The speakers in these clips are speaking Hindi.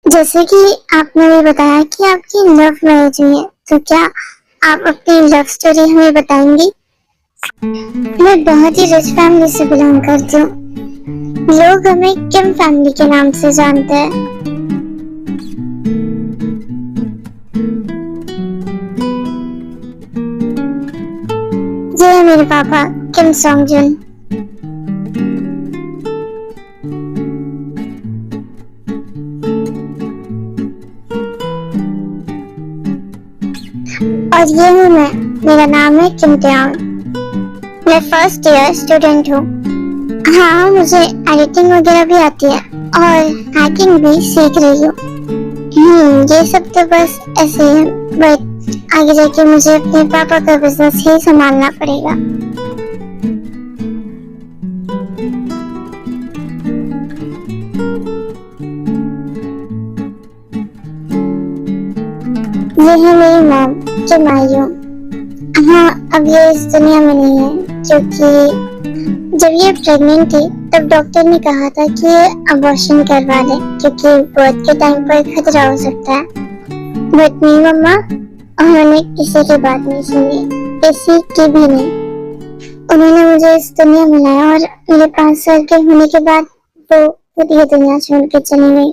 जैसे कि आपने भी बताया कि आपकी लव मैरिज हुई है, तो क्या आप अपनी लव स्टोरी हमें बताएंगी? मैं बहुत ही रिच फैमिली से बिलोंग करती हूँ। लोग हमें किम फैमिली के नाम से जानते हैं। ये है मेरे पापा किम सॉन्ग जुन। और ये हूँ मैं, मेरा नाम है किम टयान। मैं फर्स्ट ईयर स्टूडेंट हूँ। हाँ, मुझे एडिटिंग वगैरह भी आती है और हैकिंग भी सीख रही हूँ। ये सब तो बस ऐसे ही है, बट आगे जाके मुझे अपने पापा का बिजनेस ही संभालना पड़ेगा। ये है मेरी मॉम जो मायू। हाँ, अब ये इस दुनिया में नहीं है, क्योंकि जब ये प्रेग्नेंट थी तब डॉक्टर ने कहा था कि ये अबॉर्शन करवा ले, क्योंकि बर्थ के टाइम पर खतरा हो सकता है। बट मेरी मम्मा, उन्होंने किसी की बात नहीं सुनी, किसी की भी नहीं। उन्होंने मुझे इस दुनिया में लाया और मेरे 5 साल के होने के बाद वो खुद ये दुनिया छोड़ के चली गई।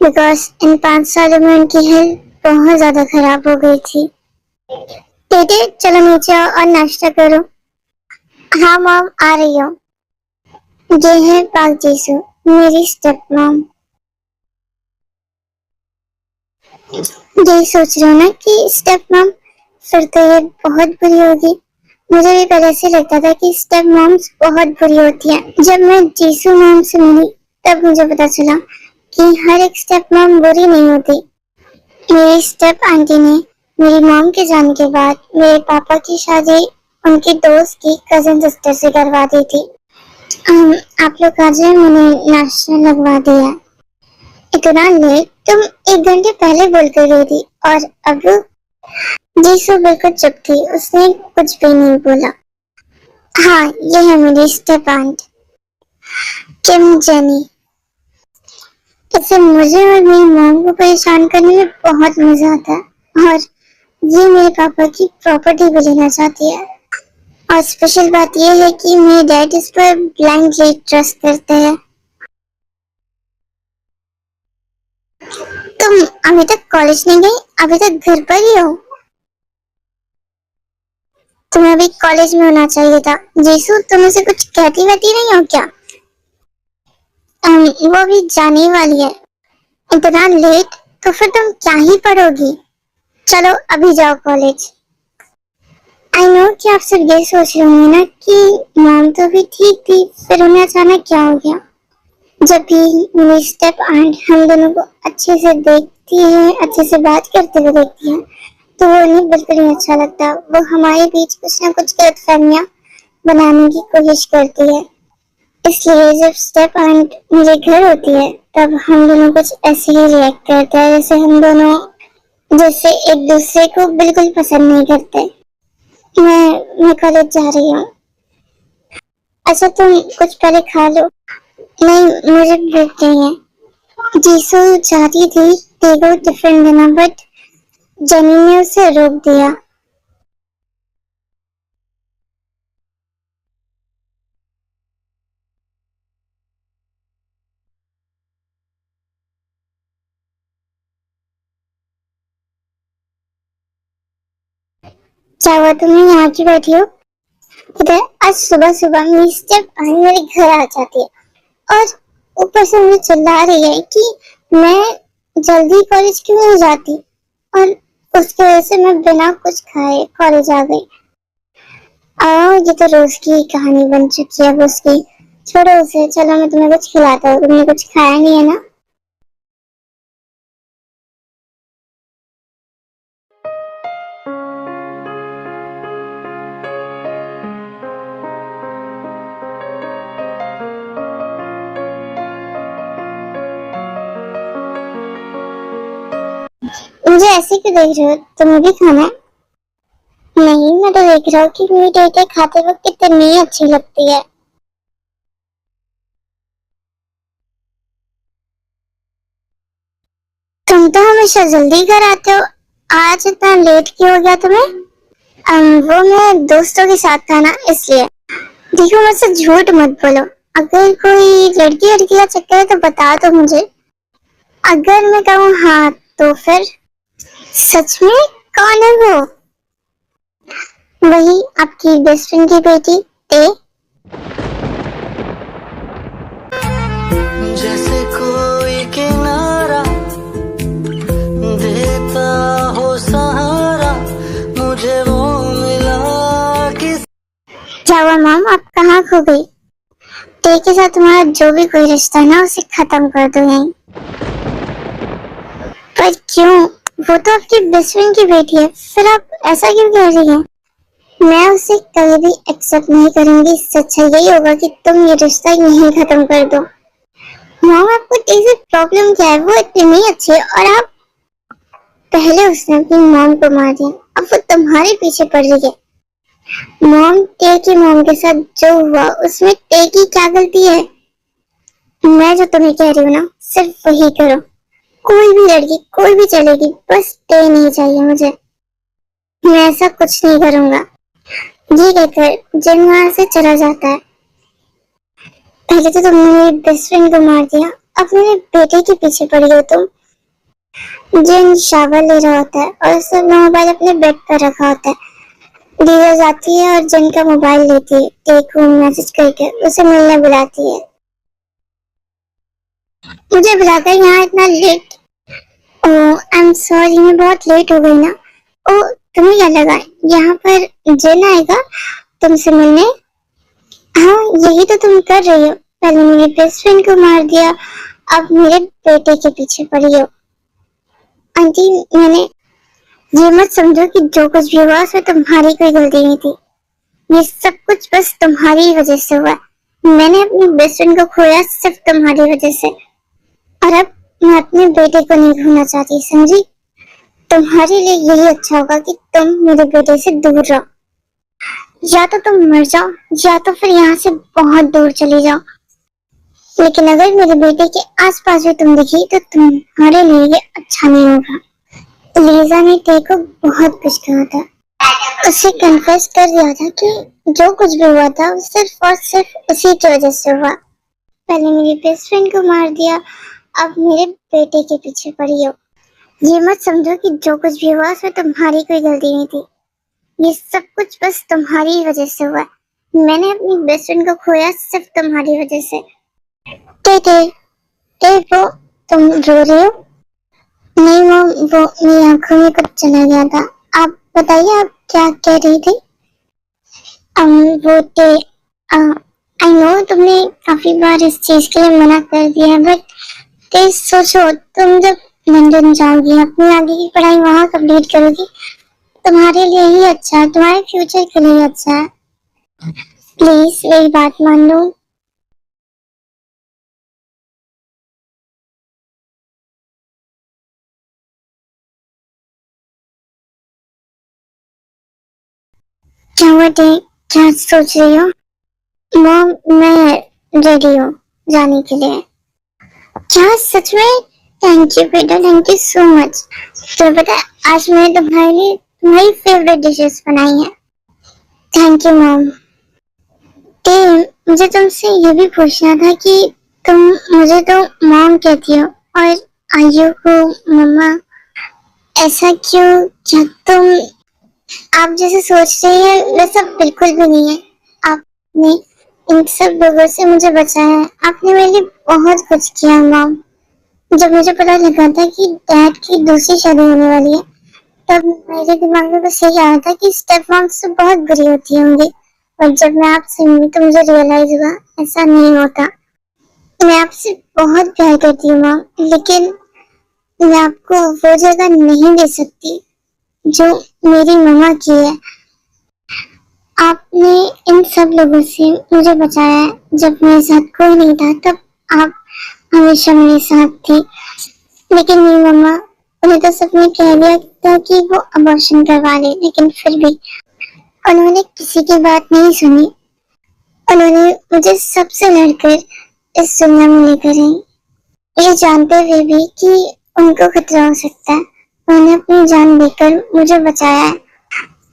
बिकॉज इन 5 सालों में उनकी हेल्थ बहुत ज्यादा खराब हो गई थी। बेटे चलो नीचे आओ और नाश्ता करो। हाँ मॉम, आ रही हूँ। ये है पाक जीसू, मेरी स्टेप मॉम। यही सोच रहा हूँ ना कि स्टेप मॉम फिर तो ये बहुत बुरी होगी। मुझे भी पहले से लगता था कि स्टेप मॉम्स बहुत बुरी होती हैं। जब मैं जीसू मॉम से मिली तब मुझे पता चला कि हर एक स्टेप मॉम बुरी नहीं होती। मेरी स्टेप आंटी ने मेरी मॉम के जाने के बाद मेरे पापा की शादी उनके दोस्त की कजिन सिस्टर से करवा दी थी। आप लोग आ जाए, मैंने नाश्ता लगवा दिया। इतना लेट? तुम 1 घंटे पहले बोल कर गई थी। और अब जीसू बिल्कुल चुप थी, उसने कुछ भी नहीं बोला। हाँ, ये है मेरी स्टेप आंट किम जेनी। इससे मुझे और मेरी मॉम को परेशान करने में बहुत मजा आता है। और ये मेरे पापा की प्रॉपर्टी भी लेना चाहती है। और स्पेशल बात यह है कि मेरे डैड इस पर ब्लाइंडली ट्रस्ट करते हैं। तुम अभी तक कॉलेज नहीं गई? अभी तक घर पर ही हो? तुम्हें अभी कॉलेज में होना चाहिए था। जीसू, तुम उसे कुछ कहती वहती नहीं हो क्या? वो अभी जाने वाली है। इतना लेट? तो फिर तुम क्या ही पढ़ोगी? चलो अभी जाओ कॉलेज। आई नो कि आप सब ये सोच रहे होंगे ना कि मॉम तो भी ठीक थी, फिर उन्हें अचानक क्या हो गया। जब भी मेरी स्टेप आंट हम दोनों को अच्छे से देखती है, अच्छे से बात करते हुए देखती है, तो वो उन्हें बिल्कुल नहीं अच्छा लगता। वो हमारे बीच कुछ ना कुछ गलतफहमियां बनाने की कोशिश करती है। इसलिए जब स्टेप आंट मेरे घर होती है तब हम दोनों कुछ ऐसे ही रिएक्ट करते हैं जैसे हम दोनों जैसे एक दूसरे को बिल्कुल पसंद नहीं करते। मैं कॉलेज जा रही हूँ। अच्छा, तुम कुछ पहले खा लो। नहीं, मुझे भूख नहीं है। जीसू चाहती थी तेगो टिफिन देना, बट जेनी ने उसे रोक दिया। क्या हुआ, तुम यहाँ की बैठी हो? इधर आज सुबह सुबह मेरी स्टेप मेरे घर आ जाती है और ऊपर से मुझे चिल्ला रही है कि मैं जल्दी कॉलेज क्यों नहीं जाती, और उसकी वजह से मैं बिना कुछ खाए कॉलेज आ गई। ये तो रोज की कहानी बन चुकी है अब उसकी। छोड़ो उसे, चलो मैं तुम्हें कुछ खिलाता हूँ। तुमने कुछ खाया नहीं है ना? मुझे ऐसे क्यों देख रहे हो? तुम्हें भी खाना है? नहीं, मैं तो देख रहा हूँ कि मेरी टेटे खाते वक्त कितनी अच्छी लगती है। तुम तो हमेशा जल्दी घर आते हो, आज इतना लेट क्यों हो गया तुम्हें? वो मैं दोस्तों के साथ था ना, इसलिए। देखो मुझसे झूठ मत बोलो, अगर कोई लड़की लड़की का चक्कर है तो बता दो मुझे। अगर मैं कहूँ हाँ तो फिर? सच में? कौन है वो? वही आपकी बेस्ट फ्रेंड की बेटी ते। जैसे कोई किनारा देता हो सहारा, मुझे वो मिला किस। क्या हुआ मॉम, आप कहाँ खो गई? ते के साथ तुम्हारा जो भी कोई रिश्ता है ना, उसे खत्म कर दो यहीं। पर क्यों? वो तो आपकी बेस्ट फ्रेंड की बेटी है, फिर आप ऐसा क्यों कह रही हैं? मैं उसे कभी भी एक्सेप्ट नहीं करूंगी। सच्चाई यही होगा कि तुम ये रिश्ता यहीं खत्म कर दो। मॉम, आपको ते से प्रॉब्लम क्या है? वो इतनी नहीं अच्छी है, और आप पहले उसने अपनी मॉम को मार दिया, अब वो तुम्हारे पीछे पड़ रही है। मॉम, ते की मॉम के साथ जो हुआ उसमें ते की क्या गलती है? मैं जो तुम्हें कह रही हूँ ना, सिर्फ वही करो। कोई भी लड़की, कोई भी चलेगी, बस ते नहीं चाहिए मुझे। मैं ऐसा कुछ नहीं करूंगा। ये कहकर जिन वहां से चला जाता है। पहले तो तुमने मेरी बेस्ट फ्रेंड को मार दिया, अब मेरे बेटे के पीछे पड़ी हो तुम। जिन शावर ले रहा होता है और उसने अपना मोबाइल अपने बेड पर रखा होता है। दीदा जाती है और जिन का मोबाइल लेती है, टेक को मैसेज करके उसे मिलने बुलाती है। मुझे बुलाकर यहाँ इतना late. Oh I am sorry, मैं बहुत लेट हो गई ना। ओ, तुम्हें क्या लगा यहाँ पर जिन आएगा तुमसे मिलने? हाँ, यही तो तुम कर रही हो। पहले मेरी बेस्ट फ्रेंड को मार दिया, अब मेरे बेटे के पीछे पड़ी हो। आंटी, मैंने ये मत समझो कि जो कुछ भी हुआ उसमें तुम्हारी कोई गलती नहीं थी। ये सब कुछ बस तुम्हारी वजह से हुआ। मैंने अपनी बेस्ट फ्रेंड को खोया सिर्फ तुम्हारी वजह से, और अब मैं अपने बेटे को नहीं खोना चाहती, समझी? तुम्हारे लिए यही अच्छा होगा कि तुम मेरे बेटे से दूर रहो। या तो तुम मर जाओ, या तो फिर यहाँ से बहुत दूर चली जाओ। लेकिन अगर मेरे बेटे के आसपास भी तुम दिखी तो तुम्हारे लिए ये अच्छा नहीं होगा। लीजा ने ते को बहुत कुछ कहा था, उसे कन्फेस कर दिया था कि जो कुछ भी हुआ था वो सिर्फ और सिर्फ उसी की वजह से हुआ। पहले मेरी बेस्ट फ्रेंड को मार दिया, अब मेरे बेटे के पीछे पड़ी हो। ये मत समझो कि जो कुछ भी हुआ उसमें तुम्हारी कोई गलती नहीं थी। ये सब कुछ बस तुम्हारी वजह से हुआ। मैंने अपनी बेस्ट फ्रेंड को खोया सिर्फ तुम्हारी वजह से। ते ते ते, वो तुम रो रही हो? नहीं मॉम, वो मेरी आंखों में कुछ चला गया था। आप बताइए, आप क्या कह रही थी? वो ते, आई नो तुमने काफी बार इस चीज के लिए मना कर दिया है, बट ते सोचो, तुम जब लंदन जाओगी, अपनी आगे की पढ़ाई वहां कंप्लीट करोगी, तुम्हारे लिए ही अच्छा है, तुम्हारे फ्यूचर के लिए अच्छा है। प्लीज मेरी बात मान लो। क्या हुआ ते, क्या सोच रही हो? मॉम, मैं रेडी हूँ जाने के लिए। क्या सच में? थैंक यू बेटा, थैंक यू सो मच। तो पता है आज मैंने तुम्हारे लिए तुम्हारी फेवरेट डिशेस बनाई हैं। Thank you mom. ते, मुझे तुमसे ये भी पूछना था कि तुम मुझे तो मॉम कहती हो और आयु को मम्मा, ऐसा क्यों? क्या तुम आप जैसे सोच रही है वैसा बिल्कुल भी नहीं है। आपने इन सब लोगों से मुझे बचाया है, आपने मेरे लिए बहुत कुछ किया मॉम। जब मुझे पता लगा था कि डैड की दूसरी शादी होने वाली है, तब मेरे दिमाग में बस यही आया था कि स्टेप मॉम्स तो बहुत बुरी होती होंगी। और जब मैं आपसे मिली तो मुझे रियलाइज हुआ ऐसा नहीं होता। मैं आपसे बहुत प्यार करती हूँ मॉम, लेकिन मैं आपको वो जगह नहीं दे सकती जो मेरी मम्मा की है। आपने इन सब लोगों से मुझे बचाया है। जब मेरे साथ कोई नहीं था तब आप हमेशा मेरे साथ थी। लेकिन मेरी मम्मा, उन्हें तो सबने कह दिया था कि वो अबॉर्शन करवा ले, लेकिन फिर भी उन्होंने किसी की बात नहीं सुनी। उन्होंने मुझे सबसे लड़कर इस दुनिया में लेकर आई, ये जानते हुए भी कि उनको खतरा हो सकता है। उन्होंने अपनी जान देकर मुझे बचाया है।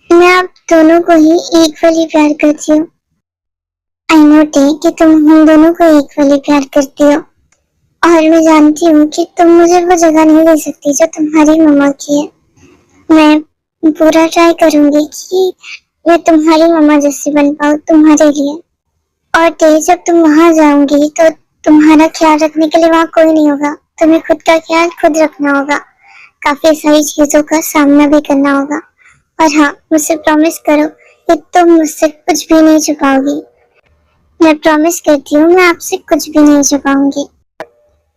मैं आप दोनों को ही इक्वली प्यार करती हूँ। आई नो कि तुम हम दोनों को इक्वली प्यार करती हो, और मैं जानती हूँ कि तुम मुझे वो जगह नहीं दे सकती जो तुम्हारी मम्मा की है। मैं पूरा ट्राई करूंगी कि मैं तुम्हारी मम्मा जैसी बन पाऊँ तुम्हारे लिए। और जब तुम वहां जाओगी तो तुम्हारा ख्याल रखने के लिए वहां कोई नहीं होगा। तुम्हें खुद का ख्याल खुद रखना होगा। काफी सारी चीजों का सामना भी करना होगा। और हाँ, मुझसे प्रॉमिस करो कि तुम मुझसे कुछ भी नहीं छुपाओगी। मैं प्रॉमिस करती हूँ, मैं आपसे कुछ भी नहीं छुपाऊंगी।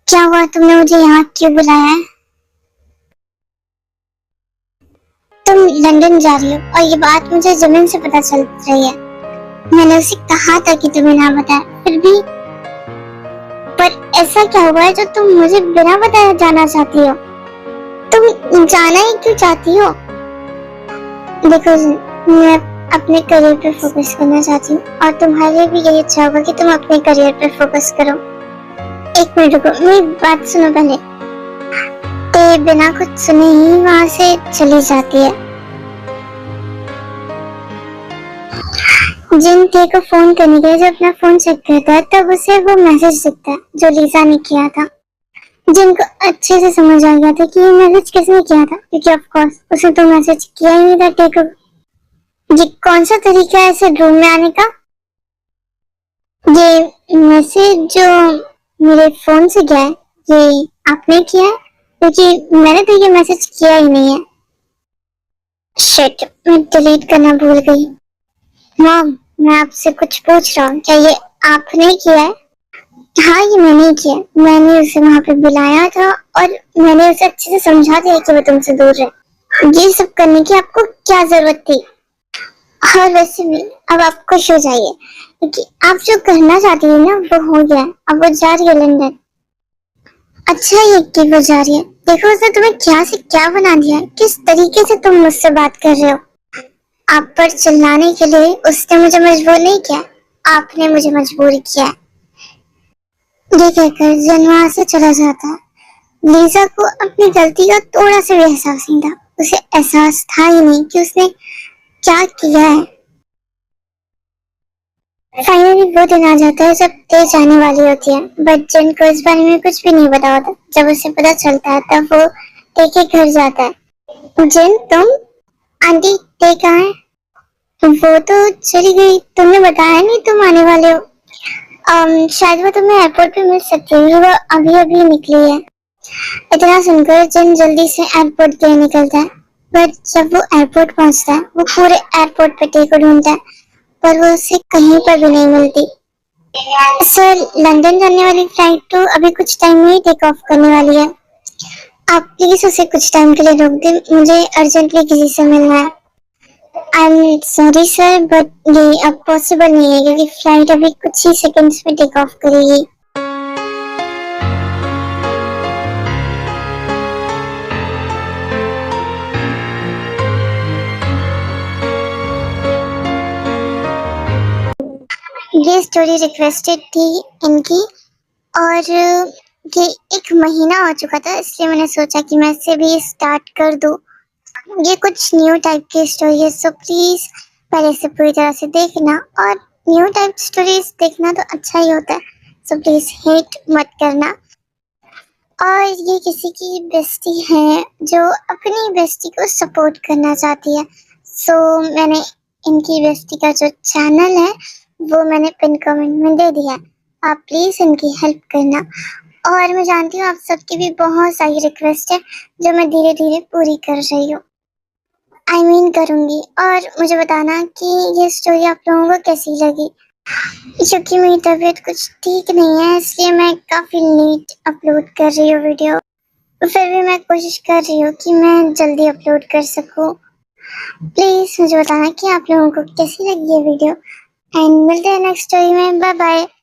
क्या हुआ, तुमने मुझे यहाँ क्यों बुलाया है? तुम लंदन जा रही हो और ये बात मुझे जमीन से पता चल रही है। मैंने उसे कहा था कि तुम्हें ना बताए, फिर भी। पर ऐसा क्या हुआ है जो तुम मुझे बिना बताए जाना चाहती हो? तुम जाना ही क्यों चाहती हो? देखो, मैं अपने करियर पे फोकस करना चाहती हूँ, और तुम्हारे लिए भी यही अच्छा होगा कि तुम अपने करियर पे फोकस करो। एक मिनट रुको, मेरी बात सुनो पहले। ते बिना कुछ सुने ही वहां से चली जाती है। जिन ते को फोन करने के लिए जब अपना फोन चेक करता है तब उसे वो मैसेज दिखता है जो लीजा ने किया था। जिनको अच्छे से समझ आ गया था कि ये मैसेज किसने किया था, क्योंकि ऑफ कोर्स उसने तो मैसेज किया ही नहीं था ते को। ये कौन सा तरीका है ऐसे रूम में आने का? ये मैसेज जो मेरे फोन से गया है, ये आपने किया है? क्योंकि मैंने तो ये मैसेज किया ही नहीं है। शिट, मैं डिलीट करना भूल गई। मॉम, मैं आपसे कुछ पूछ रहा हूँ, क्या ये आपने किया है? हाँ, ये मैंने किया। मैंने उसे वहां पे बुलाया था और मैंने उसे अच्छे से समझा दिया कि वो तुमसे दूर रहे। ये सब करने की आपको क्या जरूरत थी? और वैसे भी अब आप खुश हो जाइए, क्योंकि आप जो करना चाहती है ना वो हो गया। अब वो जा रही है लंदन। अच्छा ये कि वो जा रही है। देखो उसने तुम्हें क्या से क्या बना दिया है। किस तरीके से तुम मुझसे बात कर रहे हो। आप पर चिल्लाने के लिए उसने मुझे मजबूर नहीं किया, आपने मुझे मजबूर किया। ये कहकर जन वहां से चला जाता है। लीजा को अपनी गलती का थोड़ा सा भी एहसास नहीं था। उसे एहसास था ही नहीं कि उसने क्या किया है। फाइनली वो दिन आ जाता है जब तेज आने वाली होती है, बट जिन को इस बारे में कुछ भी नहीं पता होता। जब उसे पता चलता है तब वो ते के घर जाता है। जिन, तुम? आंटी, ते कहाँ है? वो तो चली गई, तुमने बताया नहीं तुम आने वाले हो। शायद वो तुम्हें एयरपोर्ट पे मिल सकती है, वो अभी अभी निकली है। इतना सुनकर जिन जल्दी से एयरपोर्ट के लिए निकलता है, पर जब वो एयरपोर्ट पहुंचता है वो पूरे एयरपोर्ट पे टे को ढूंढता है, पर वो उसे कहीं पर भी नहीं मिलती। सर, लंदन जाने वाली फ्लाइट तो अभी कुछ टाइम में ही टेक ऑफ करने वाली है। आप प्लीज उसे कुछ टाइम के लिए रोक दें, मुझे अर्जेंटली किसी से मिलना है। आई एम सॉरी सर, बट ये अब पॉसिबल नहीं है क्योंकि फ्लाइट अभी कुछ ही सेकंड्स में टेक ऑफ करेगी। ये स्टोरी रिक्वेस्टेड थी इनकी, और ये 1 महीना हो चुका था, इसलिए मैंने सोचा कि मैं इसे भी स्टार्ट कर दूं। ये कुछ न्यू टाइप की स्टोरी है, सो प्लीज पहले से पूरी तरह से देखना, और न्यू टाइप स्टोरीज देखना तो अच्छा ही होता है, सो प्लीज हेट मत करना। और ये किसी की बेस्टी है जो अपनी बेस्टी को सपोर्ट करना चाहती है, सो मैंने इनकी बेस्टी का जो चैनल है वो मैंने पिन कमेंट में दे दिया है। आप प्लीज इनकी हेल्प करना। और मैं जानती हूँ आप सबकी भी बहुत सारी रिक्वेस्ट है जो मैं धीरे धीरे पूरी कर रही हूँ। आई मीन करूंगी। और मुझे बताना कि ये स्टोरी आप लोगों को कैसी लगी, क्योंकि मेरी तबीयत कुछ ठीक नहीं है इसलिए मैं काफी लेट अपलोड कर रही हूँ वीडियो। फिर भी मैं कोशिश कर रही हूँ कि मैं जल्दी अपलोड कर सकूँ। प्लीज मुझे बताना कि आप लोगों को कैसी लगी ये वीडियो, एंड मिलते हैं नेक्स्ट स्टोरी में। Bye bye.